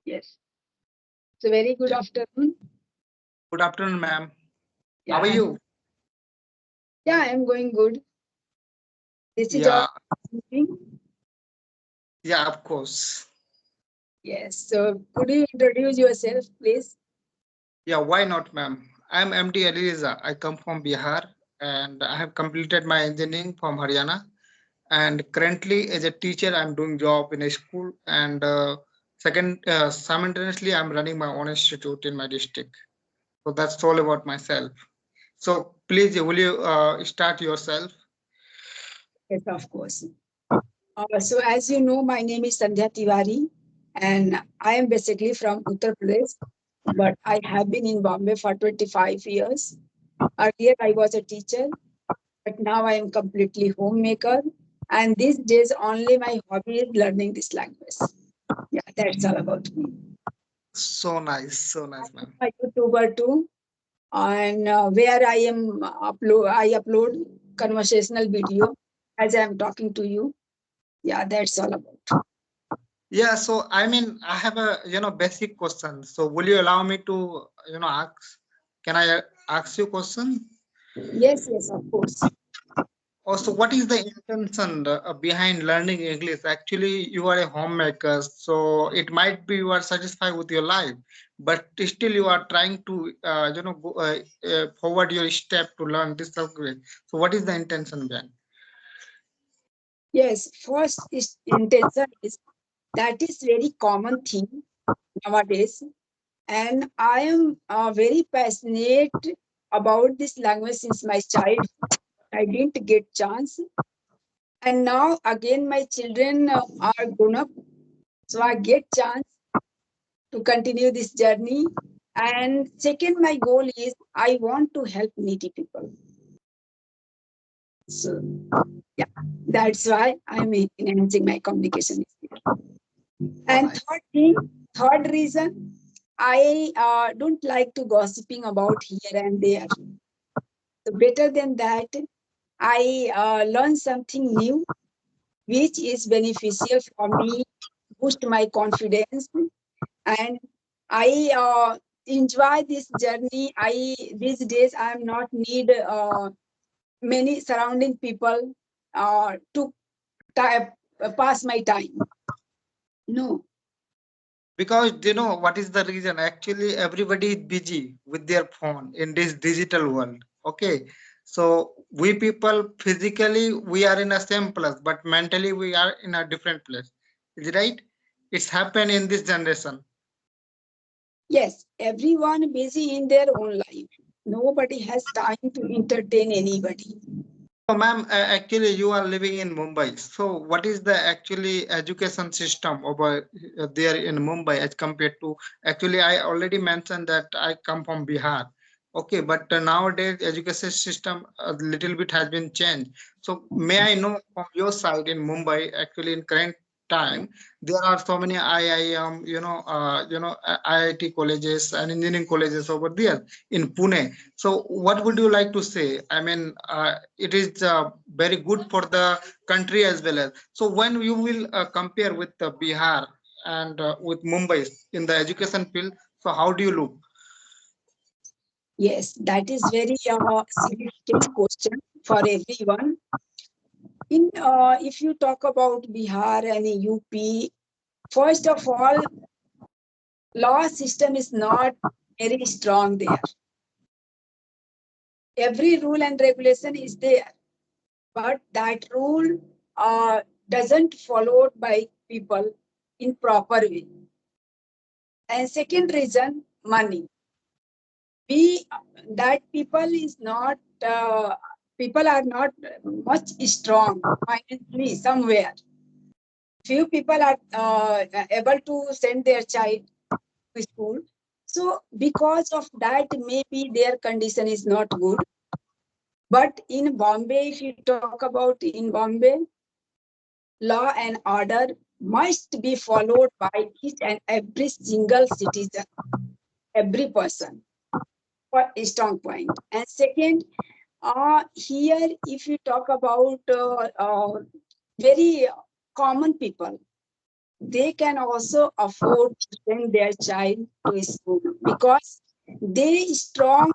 Yes. So very good afternoon. Good afternoon, ma'am. Yeah, How are you? yeah, I'm going good. This is our Yeah, meeting. yeah, of course. Yes. So could you introduce yourself, please? Yeah, why not, ma'am? I'm MD Eliza. I come from Bihar and I have completed my engineering from Haryana. And currently, as a teacher, I'm doing job in a school. And simultaneously, I'm running my own institute in my district. So that's all about myself. So please, will you start yourself? Yes, of course. So as you know, my name is Sandhya Tiwari, and I am basically from Uttar Pradesh, but I have been in Bombay for 25 years. Earlier, I was a teacher, but now I am completely homemaker. And these days, only my hobby is learning this language. Yeah, that's all about me. So nice, ma'am. I'm a YouTuber too, and where I upload conversational video as I'm talking to you. Yeah, that's all about. Yeah, so I mean, I have a basic question. So will you allow me to ask? Can I ask you question? Yes, yes, of course. Also, what is the intention behind learning English? Actually, you are a homemaker, so it might be you are satisfied with your life, but still you are trying to forward your step to learn this language. So what is the intention behind? Yes, first is intention is that is very common thing nowadays, and I am very passionate about this language since my childhood. I didn't get chance, and now again my children are grown up, so I get chance to continue this journey. And second, my goal is I want to help needy people. So yeah, that's why I'm enhancing my communication skill. So And nice. third reason, I don't like to gossiping about here and there. So better than that, I learn something new, which is beneficial for me, boost my confidence, and I enjoy this journey. I these days I am not need many surrounding people to pass my time. No. Because what is the reason? Actually, everybody is busy with their phone in this digital world. Okay, so we people physically we are in a same place, but mentally we are in a different place. Is it right? It's happened in this generation. Yes, everyone busy in their own life. Nobody has time to entertain anybody. So, ma'am, actually, you are living in Mumbai. So, what is the actually education system over there in Mumbai as compared to? Actually, I already mentioned that I come from Bihar. Okay, but nowadays education system a little bit has been changed. So, may I know from your side in Mumbai, actually in current time, there are so many IIM, IIT colleges and engineering colleges over there in Pune. So, what would you like to say? I mean, it is very good for the country as well as. So, when you will compare with Bihar and with Mumbai in the education field, so how do you look? Yes, that is very significant question for everyone. In if you talk about Bihar and UP, first of all, law system is not very strong there. Every rule and regulation is there, but that rule doesn't followed by people in proper way. And second reason, money. We that people is not people are not much strong financially somewhere. Few people are able to send their child to school. So because of that, maybe their condition is not good. But in Bombay, if you talk about in Bombay, law and order must be followed by each and every single citizen, every person. For a strong point. And second, here, if you talk about very common people, they can also afford to send their child to school because they strong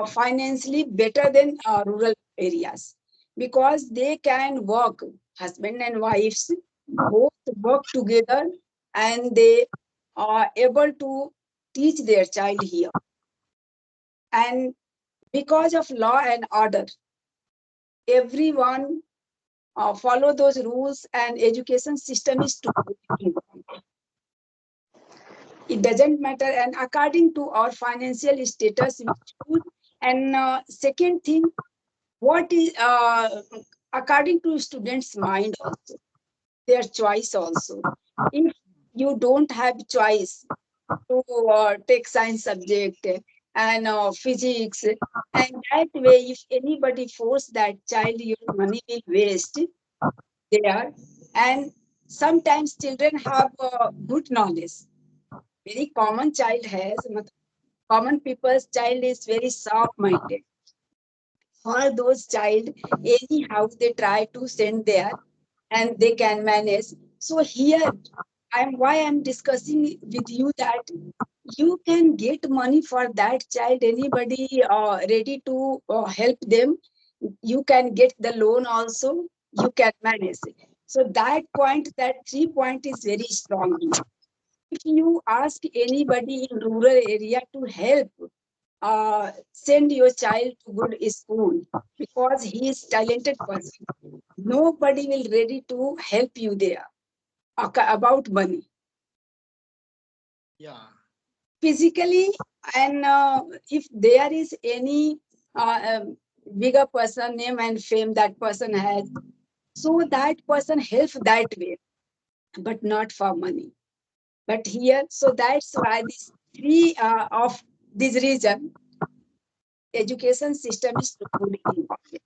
financially better than rural areas, because they can work, husband and wives both work together, and they are able to teach their child here. And because of law and order, everyone follow those rules, and education system is to it doesn't matter, and according to our financial status we choose. And second thing, what is according to students mind also, their choice also. If you don't have choice to take science subject and physics, and that way if anybody force that child, your money will waste there. And sometimes children have good knowledge, very common child has, common people's child is very soft minded. All those child, anyhow they try to send there and they can manage. So here I'm discussing with you that you can get money for that child. Anybody ready to help them, you can get the loan also, you can manage. So that point, that 3 point is very strong here. If you ask anybody in rural area to help, send your child to good school because he is talented person, nobody will ready to help you there about money. Yeah. Physically, and if there is any bigger person name and fame that person has, so that person help that way, but not for money. But here, so that's why this three of this reason, education system is good in India.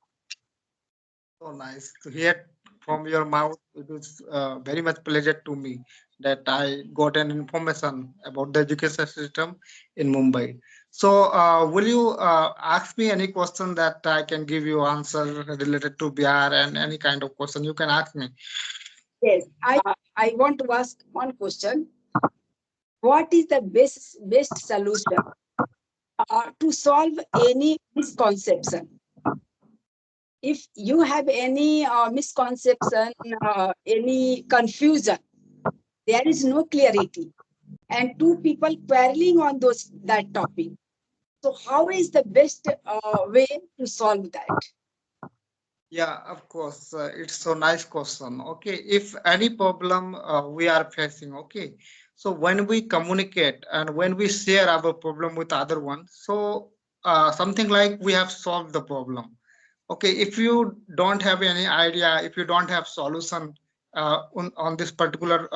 So nice to hear from your mouth. It is very much pleasure to me that I got an information about the education system in Mumbai. So, will you ask me any question that I can give you answer related to Bihar, and any kind of question you can ask me? Yes, I want to ask one question. What is the best solution to solve any misconception? If you have any misconception, any confusion, there is no clarity, and two people quarreling on those that topic. So, how is the best way to solve that? Yeah, of course. It's so nice question. Okay, if any problem we are facing, okay, so when we communicate and when we share our problem with other one, so something like we have solved the problem. Okay, if you don't have any idea, if you don't have solution on this particular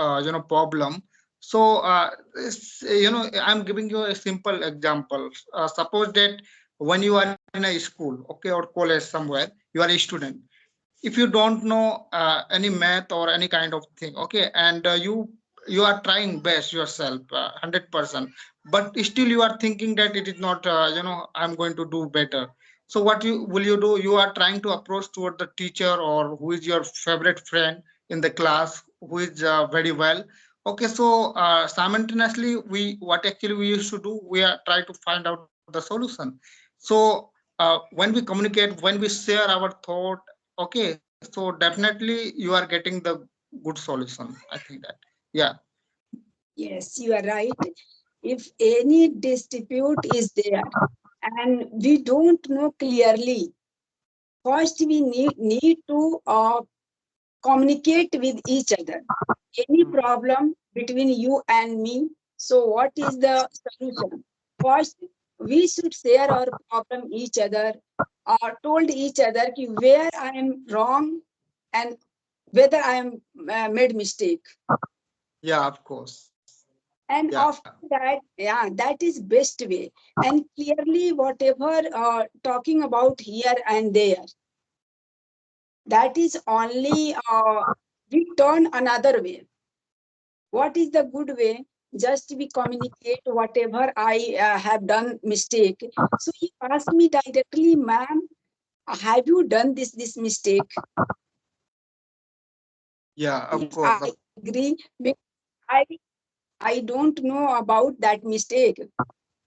problem, so I'm giving you a simple example. Suppose that when you are in a school, okay, or college somewhere, you are a student. If you don't know any math or any kind of thing, okay, and you are trying best yourself 100%, but still you are thinking that it is not I'm going to do better. So what you will you do? You are trying to approach toward the teacher or who is your favorite friend in the class, who is very well. Okay, so simultaneously we what actually we used to do, we are try to find out the solution. So when we communicate, when we share our thought, okay, so definitely you are getting the good solution, I think that. Yeah. Yes, you are right. If any dispute is there and we don't know clearly, first we need to communicate with each other. Any Mm. problem between you and me, so what is the solution? First, we should share our problem each other, or told each other ki where I am wrong and whether I am made mistake. Yeah, of course. And Yeah. after that, yeah, that is best way. And clearly, whatever talking about here and there, that is only we turn another way. What is the good way? Just we communicate whatever I have done mistake. So he asked me directly, ma'am, have you done this mistake? Yeah, of Yes, course, of I course. agree. Because I I don't know about that mistake,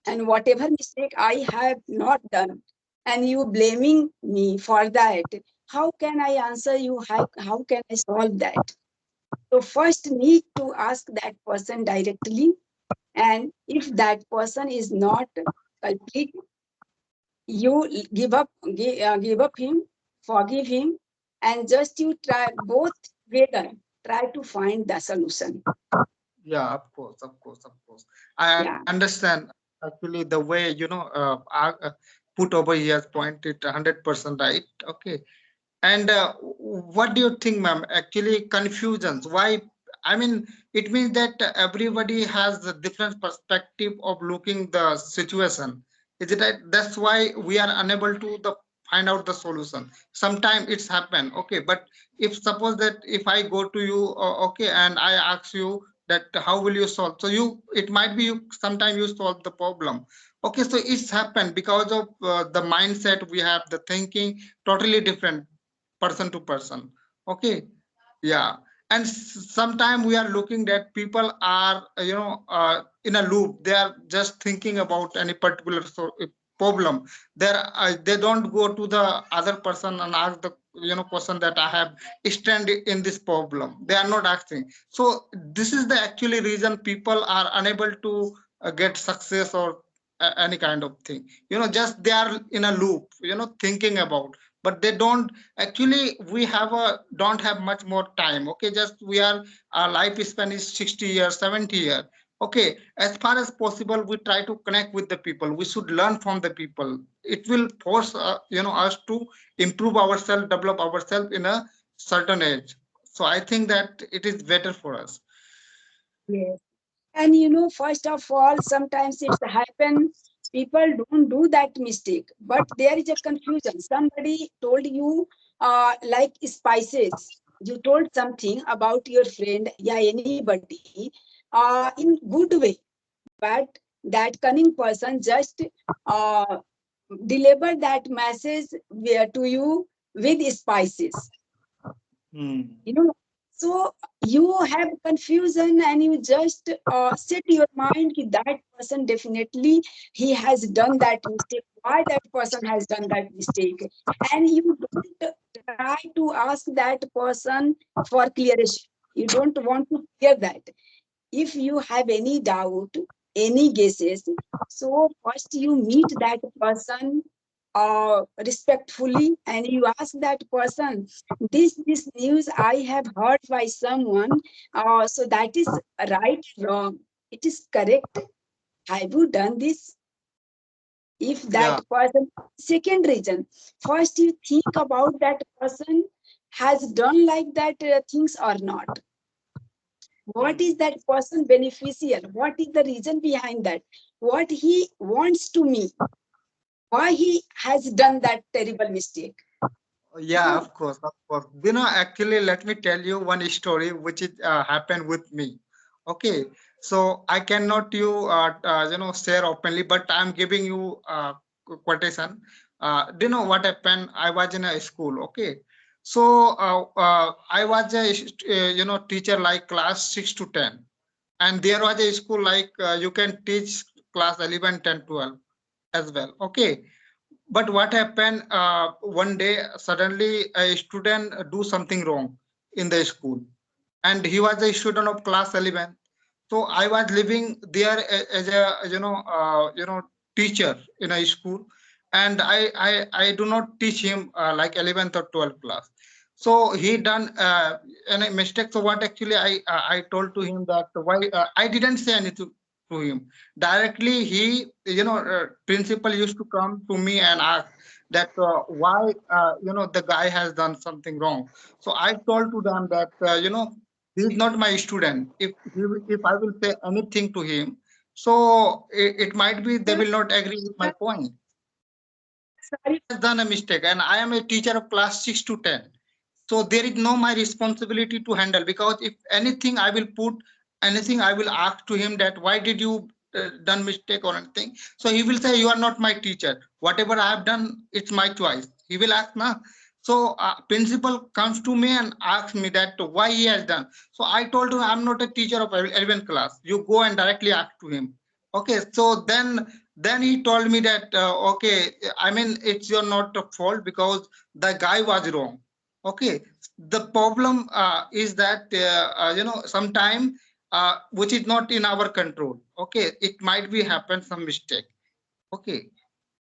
and whatever mistake I have not done, and you blaming me for that. How can I answer you? How can I solve that? So first need to ask that person directly, and if that person is not culprit, you give up him, forgive him, and just you try both together. Try to find the solution. Yeah, of course, of course, of course. I Yeah. understand actually the way, put over here pointed 100% right. Okay. And what do you think, ma'am? Actually, confusions. Why? I mean, it means that everybody has a different perspective of looking the situation. Is it right? That's why we are unable to find out the solution. Sometimes it's happen. Okay, but if suppose that if I go to you, okay, and I ask you that how will you solve? So it might be you. Sometimes you solve the problem. Okay, so it's happened because of the mindset we have, the thinking totally different person to person. Okay. Yeah. And sometimes we are looking that people are in a loop. They are just thinking about any particular problem. They don't go to the other person and ask the question that I have stand in this problem. They are not asking. So this is the actually reason people are unable to get success or any kind of thing. Just they are in a loop, thinking about, but they don't actually. We don't have much more time. Okay, just we are, our lifespan is 60 years, 70 years. Okay, as far as possible we try to connect with the people. We should learn from the people. It will force us to improve ourselves, develop ourselves in a certain age. So I think that it is better for us. Yes. And first of all, sometimes it's happen. People don't do that mistake, but there is a confusion. Somebody told you, like spices. You told something about your friend, yeah, anybody, in good way, but that cunning person just uh, deliver that message to you with spices. Hmm. you know so you have confusion, and you just set your mind ki that person definitely he has done that mistake. Why that person has done that mistake? And you don't try to ask that person for clarification. You don't want to hear that. If you have any doubt, any guesses, so first you meet that person respectfully, and you ask that person, this news I have heard by someone, so that is right, wrong, it is correct, have you done this? If that Yeah. person, second reason, first you think about that person has done like that things or not. What Hmm. is that person beneficial? What is the reason behind that? What he wants to me? Why he has done that terrible mistake? Yeah, No. of course, of course. Actually, let me tell you one story which is happened with me. Okay, so I cannot share openly, but I'm giving you quotation. Do you know what happened? I was in a school. Okay, so I was a teacher like class 6 to 10, and there was a school like you can teach class 11, 10, 12 as well. Okay, but what happened, one day suddenly a student do something wrong in the school, and he was a student of class 11. So I was living there as a teacher in a school, and I do not teach him like 11th or 12th class. So he done a mistake. So what actually I told to him that why I didn't say anything to him directly. He principal used to come to me and ask that why the guy has done something wrong. So I told to them that he is not my student. If I will say anything to him, so it might be they Sir, will not agree with my sir, point. sorry. Has done a mistake, and I am a teacher of class 6 to 10. So there is no my responsibility to handle, because if anything I will put, anything I will ask to him that why did you done mistake or anything. So he will say you are not my teacher. Whatever I have done, it's my choice. He will ask, na. So principal comes to me and asks me that why he has done. So I told him I'm not a teacher of 11th class. You go and directly ask to him. Okay. So then he told me that okay, I mean it's your not a fault because the guy was wrong. Okay. The problem is that sometime which is not in our control. Okay. It might be happen some mistake. Okay.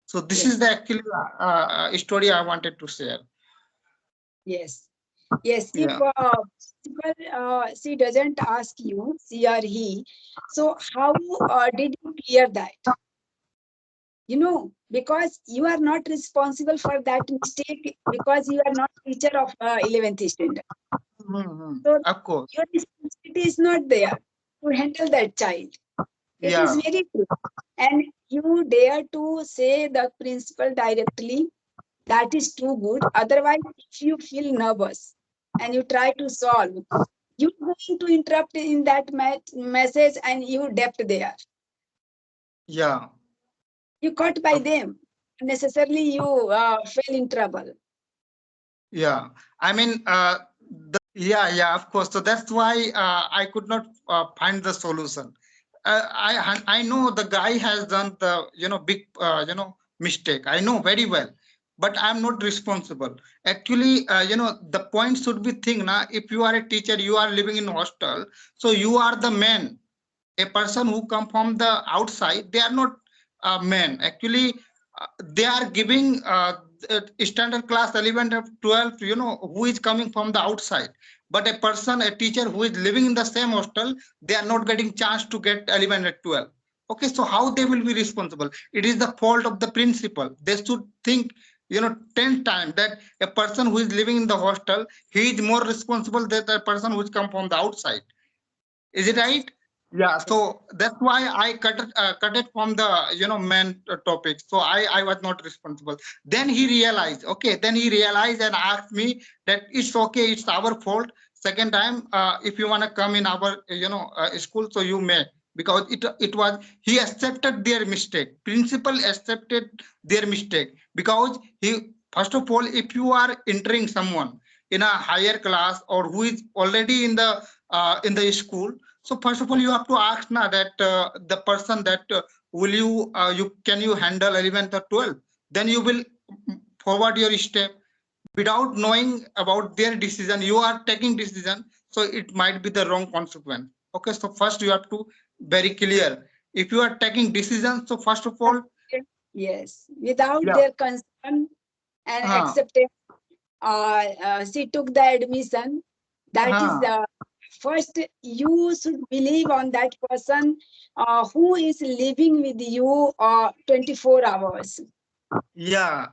So this is Yes, the actually story I wanted to share. yes, yes. If Yeah. principal, she doesn't ask you, she or he, so how did you clear that? Because you are not responsible for that mistake because you are not teacher of 11th standard. Mhm. So Of course. your responsibility is not there to handle that child. It is Yeah. very true. And you dare to say the principal directly, that is too good. Otherwise, if you feel nervous and you try to solve, you're going to interrupt in that message and you depth there. Yeah. You caught by Of, them. Necessarily, you fell in trouble. yeah. I mean, yeah, yeah, of course. So that's why I could not find the solution. I know the guy has done the big mistake. I know very well, but I'm not responsible. Actually, the point should be thing now. If you are a teacher, you are living in hostel, so you are the man. A person who come from the outside, they are not men. Actually, they are giving standard class 11 or 12, who is coming from the outside. But a person, a teacher who is living in the same hostel, they are not getting chance to get 11 or 12. Okay, so how they will be responsible? It is the fault of the principal. They should think 10 times that a person who is living in the hostel, he is more responsible than the person who is come from the outside. Is it Yes. right? Yeah, so that's why I cut it from the main topic. So I was not responsible. Then he realized. Okay, then he realized and asked me that it's okay, it's our fault. Second time, if you want to come in our school, so you may, because it was, he accepted their mistake. Principal accepted their mistake because he, first of all, if you are entering someone in a higher class or who is already in the school, so first of all, you have to ask now that the person that will you can you handle 11th or 12th? Then you will forward your step without knowing about their decision. You are taking decision, so it might be the wrong consequence. Okay, so first you have to very clear. If you are taking decision, so first of all, Yes. Without yeah, their consent and huh, acceptance, she took the admission. That is huh, the first. You should believe on that person who is living with you 24 hours. yeah,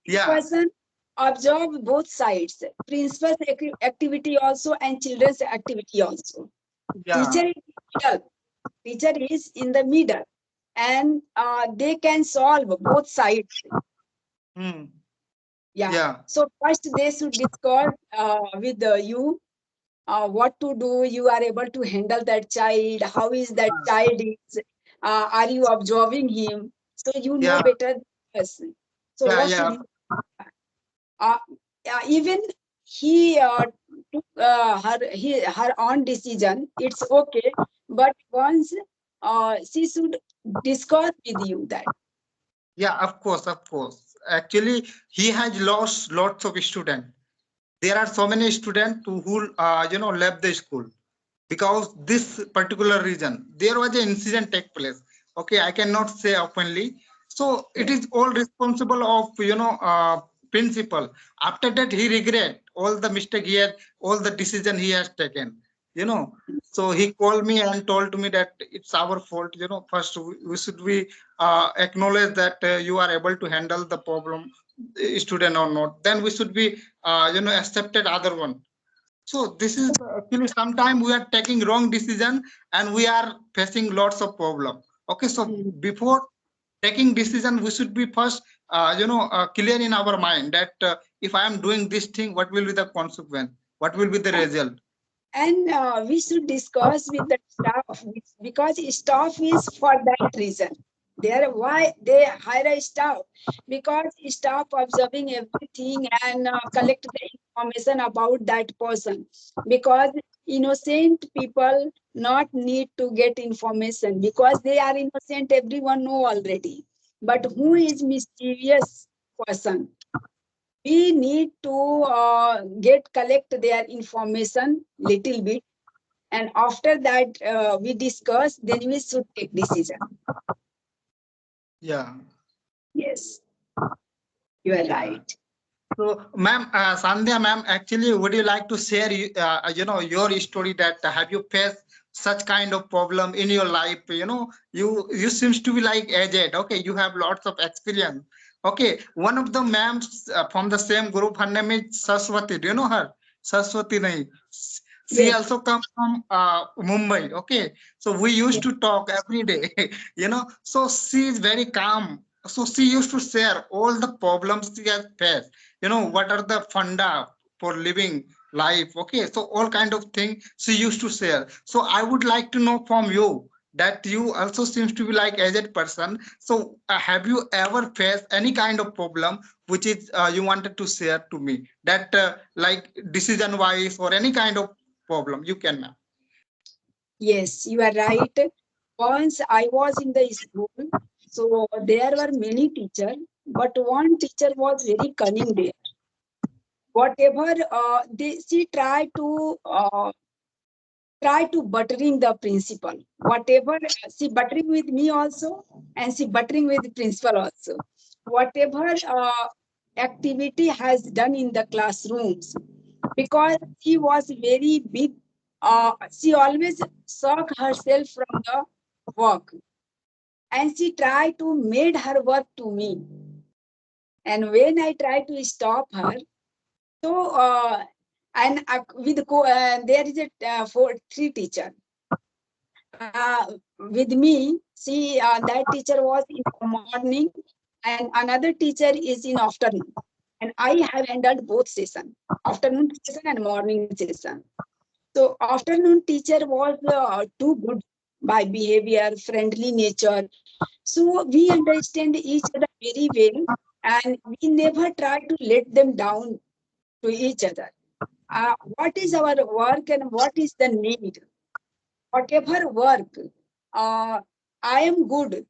yeah, Person observe both sides, principal's activity also and children's activity also. yeah, Teacher is middle. Teacher is in the middle, and they can solve both sides. hmm, Yeah. yeah, So first they should discuss with you what to do. You are able to handle that child. How is that child is? Are you observing him? So you know yeah, better than us. So yeah, what should yeah, you? Uh, Even he took her own decision. It's okay, but once she should discuss with you that. yeah. Of course, of course. Actually, he has lost lots of students. There are so many students who left the school because this particular reason. There was an incident take place. Okay, I cannot say openly. So it Yes. is all responsible of principal. After that, he regret all the mistake he had, all the decision he has taken. You know. So he called me and told me that it's our fault. First we should we acknowledge that you are able to handle the problem, student or not. Then we should be accepted other one. So this is actually sometimes we are taking wrong decision and we are facing lots of problem. Okay, so Mm. before taking decision, we should be first, clear in our mind that if I am doing this thing, what will be the consequence? What will be the result? And we should discuss with the staff because staff is for that reason. There, why they hire a staff? Because staff observing everything and collect the information about that person. Because innocent people not need to get information because they are innocent. Everyone know already. But who is mischievous person? We need to get collect their information little bit, and after that we discuss. Then we should take decision. Yeah. Yes, you are Yeah. right. So, ma'am, Sandhya, ma'am, actually, would you like to share, your story that have you faced such kind of problem in your life? You seems to be like aged. Okay, you have lots of experience. Okay, one of the ma'ams from the same group, her name is Saraswati. Do you know her? Saraswati, nahi. She Yes, also comes from Mumbai. Okay, so we used yes, to talk every day. So she is very calm. So she used to share all the problems she has faced. What are the funda for living life. Okay, so all kind of thing she used to share. So I would like to know from you that you also seems to be like aged person. So have you ever faced any kind of problem which is you wanted to share to me, that like decision wise or any kind of problem you can, ma'am. yes, you are right. Once I was in the school, so there were many teachers, but one teacher was very cunning there. Whatever she try to buttering the principal. Whatever she buttering with me also, and she buttering with principal also. Whatever activity has done in the classrooms, because she was very big. She always shock herself from the work, and she tried to made her work to me. And when I try to stop her, so and there is a four three teacher with me. See, that teacher was in the morning, and another teacher is in afternoon. And I have handled both session, afternoon session and morning session. So afternoon teacher was too good by behavior, friendly nature. So we understand each other very well, and we never try to let them down to each other. What is our work and what is the need? Whatever work, uh, I am good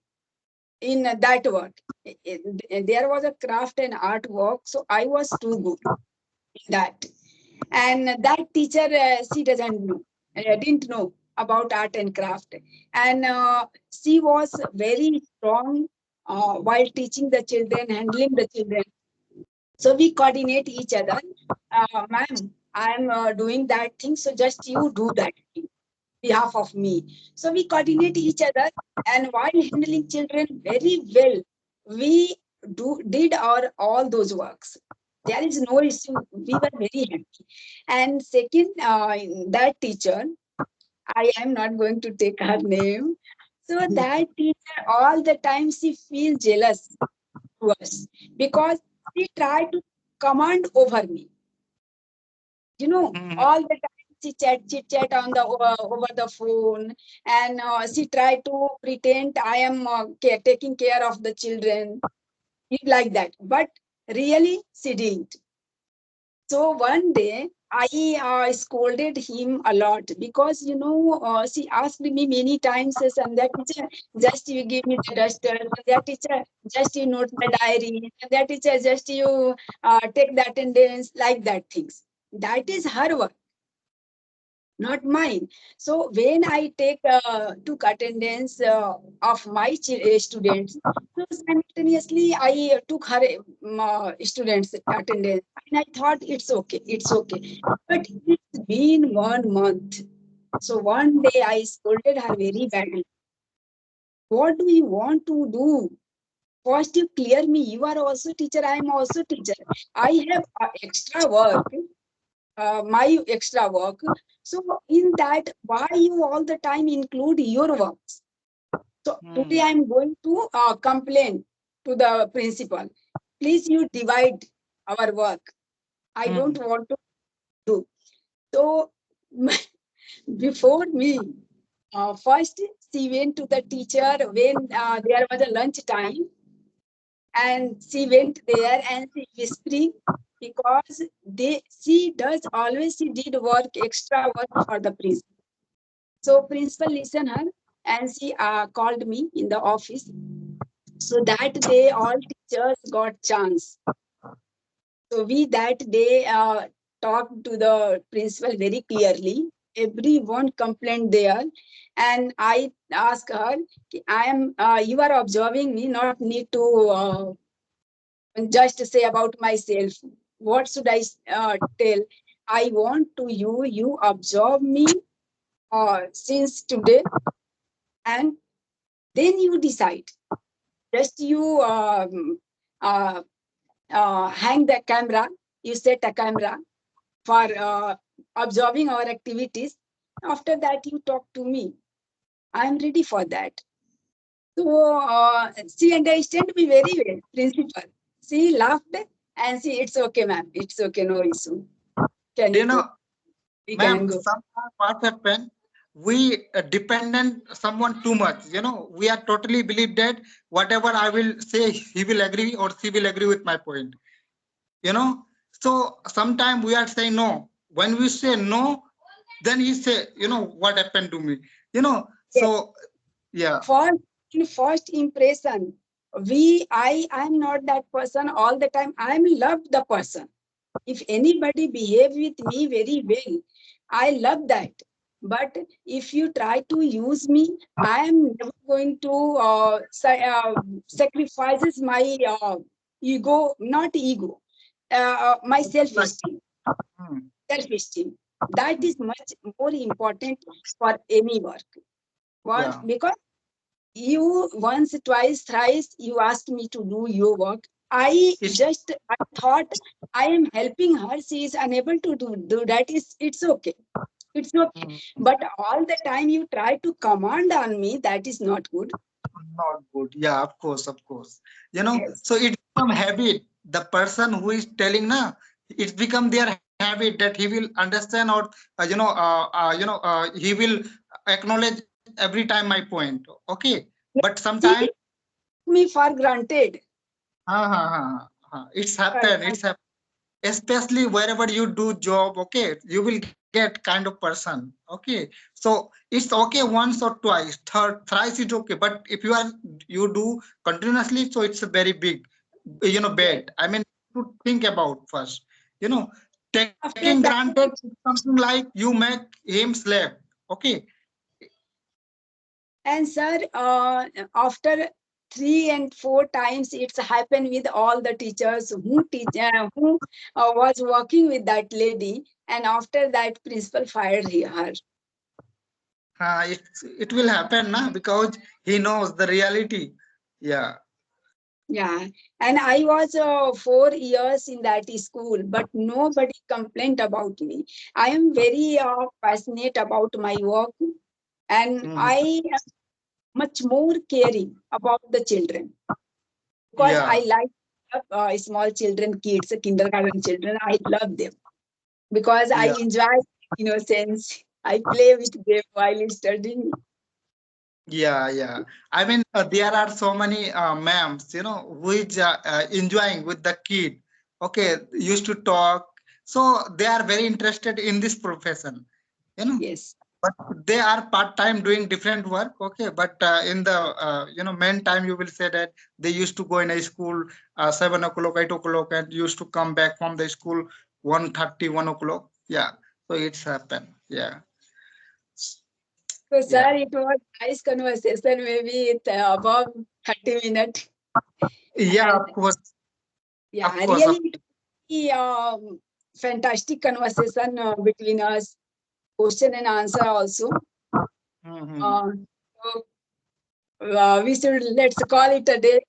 in that work. There was a craft and art work, so I was too good in that. And that teacher, she doesn't know, didn't know about art and craft. And she was very strong while teaching the children, handling the children. So we coordinate each other. Ma'am, I'm doing that thing, so just you do that thing behalf of me. So we coordinate each other, and while handling children very well, we did our all those works. There is no issue. We were very happy. And second, that teacher, I am not going to take her name. So that teacher, all the time she feels jealous to us because she tried to command over me. Mhm. All the time she chit chat on the over the phone, and she try to pretend I am taking care of the children, like that. But really, she didn't. So one day, I scolded him a lot because she asked me many times, and that teacher, just you give me the duster, and that teacher, just you note the diary, and that teacher, just you take the attendance, like that things. That is her work, not mine. So when I took attendance of my students, so simultaneously I took her students attendance, and I thought it's okay. But it's been 1 month. So one day I scolded her very badly. What do you want to do? First, you clear me. You are also teacher. I am also teacher. I have extra work, my extra work. So in that, why you all the time include your works? So today Hmm. I'm going to complain to the principal. Please, you divide our work. I don't Hmm. want to do. So before me, first she went to the teacher when there was a lunch time, and she went there and she whispering, because she does always, she did work, extra work for the principal. So principal listened her, and she called me in the office. So that day all teachers got chance. So we that day talked to the principal very clearly. Everyone complained there, and I asked her, "I am. You are observing me. Not need to just say about myself. What should I tell? I want to you. You observe me since today, and then you decide. Just you uh, hang the camera. You set a camera for observing our activities. After that, you talk to me. I am ready for that." So she understand me very well, principal. She laughed and she, "It's okay, ma'am. It's okay, no issue. Can You you go? know, We ma'am, can go." sometimes what happen, we dependent someone too much. We are totally believe that whatever I will say, he will agree or she will agree with my point. You know, so sometimes we are saying no. When we say no, then he say, what happened to me. You know, Yes. so yeah. For in first impression, I'm not that person all the time. I'm loved the person. If anybody behave with me very well, I love that. But if you try to use me, I am never going to sacrifices my ego, not ego, my Like, self-esteem. hmm, Self-esteem. That hmm, is much more important for any work. What? yeah. Because you once, twice, thrice, you asked me to do your work. It's I thought I am helping her. She is unable to do that. It's okay. It's okay. hmm, But all the time you try to command on me, that is not good. not good. Yeah, of course, of course. Yes. So it become habit. The person who is telling na, it's become their habit that he will understand or he will acknowledge every time my point. Okay, but She sometimes took me for granted. it's For happened. It's granted. happened. Especially wherever you do job, okay, you will get kind of person, okay. So it's okay once or twice, third, thrice is okay, but if you do continuously, so it's a very big, Yes. bad. I mean, to think about first, you know taking After granted that, is something like you make him slave, okay. and sir, after 3 and 4 times, it's happened with all the teachers who was working with that lady, and after that, principal fired her. It will happen na, because he knows the reality. Yeah. Yeah, and I was 4 years in that school, but nobody complained about me. I am very passionate about my work, and Mhm. I am much more caring about the children, because Yeah. I like small children, kids, kindergarten children. I love them because I Yeah. enjoy innocence. I play with them while studying. Yeah, yeah. I mean, there are so many ma'ams, who is enjoying with the kid. Okay, used to talk. So they are very interested in this profession, you know. Yes, But they are part-time doing different work. Okay, but in the main time, you will say that they used to go in a school 7 o'clock, 8 o'clock, and used to come back from the school 1:30, 1 o'clock. Yeah. So it's happened. Yeah. so Yeah. sir, it was nice conversation, maybe above 30 minutes. Yeah, And of course. yeah, Of course. really, it was fantastic conversation between us, question and answer also. Mhm. Uh, so we should, let's call it a day.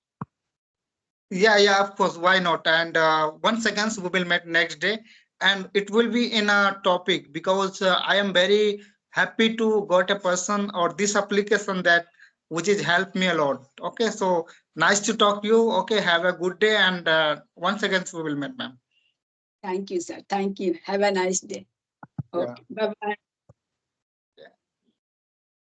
Yeah, yeah, of course. Why not? And once again, we will meet next day, and it will be in a topic because I am very happy to got a person or this application that which is helped me a lot. Okay, so nice to talk to you. Okay, have a good day, and once again, we will meet, ma'am. Thank you, sir. Thank you. Have a nice day. Yeah. Okay. Bye bye.